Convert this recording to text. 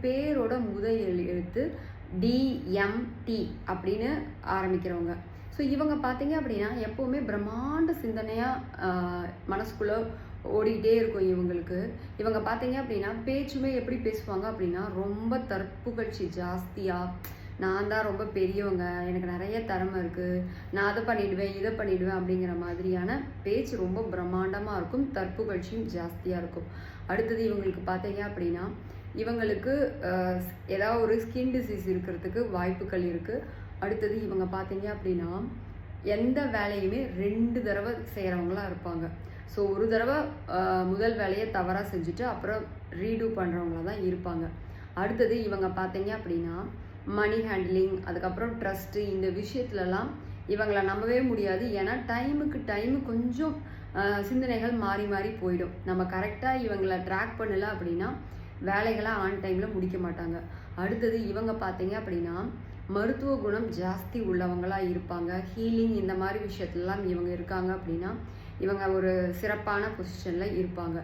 பேரோட முதல் எழுத்து டிஎம்டி அப்படின்னு ஆரம்பிக்கிறவங்க. ஸோ இவங்க பார்த்தீங்க அப்படின்னா எப்போவுமே பிரம்மாண்ட சிந்தனையாக மனசுக்குள்ளே ஓடிக்கிட்டே இருக்கும் இவங்களுக்கு. இவங்க பார்த்தீங்க அப்படின்னா பேச்சுமே எப்படி பேசுவாங்க அப்படின்னா, ரொம்ப தற்புகழ்ச்சி ஜாஸ்தியாக, நான் தான் ரொம்ப பெரியவங்க, எனக்கு நிறைய திறமை இருக்குது, நான் அதை பண்ணிடுவேன் இதை பண்ணிடுவேன் அப்படிங்கிற மாதிரியான பேச்சு ரொம்ப பிரம்மாண்டமாக இருக்கும். தற்புகழ்ச்சியும் ஜாஸ்தியாக இருக்கும். அடுத்தது இவங்களுக்கு பார்த்தீங்க அப்படின்னா, இவங்களுக்கு ஏதாவது ஒரு ஸ்கின் டிசீஸ் இருக்கிறதுக்கு வாய்ப்புகள் இருக்குது. அடுத்தது இவங்க பார்த்தீங்க அப்படின்னா எந்த வேலையுமே 2 தடவை செய்கிறவங்களா இருப்பாங்க. ஸோ ஒரு தடவை முதல் வேலையை தவறாக செஞ்சுட்டு அப்புறம் ரீடூ பண்ணுறவங்களா தான் இருப்பாங்க. அடுத்தது இவங்க பார்த்தீங்க அப்படின்னா மணி ஹேண்ட்லிங், அதுக்கப்புறம் ட்ரஸ்ட்டு, இந்த விஷயத்துலலாம் இவங்களை நம்பவே முடியாது. ஏன்னா டைமு கொஞ்சம் சிந்தனைகள் மாறி மாறி போயிடும். நம்ம கரெக்டாக இவங்களை ட்ராக் பண்ணலை அப்படின்னா வேலைகளை ஆன் டைமில் முடிக்க மாட்டாங்க. அடுத்தது இவங்க பார்த்தீங்க அப்படின்னா மருத்துவ குணம் ஜாஸ்தி உள்ளவங்களாக இருப்பாங்க. ஹீலிங் இந்த மாதிரி விஷயத்துலலாம் இவங்க இருக்காங்க அப்படின்னா இவங்க ஒரு சிறப்பான பொசிஷனில் இருப்பாங்க.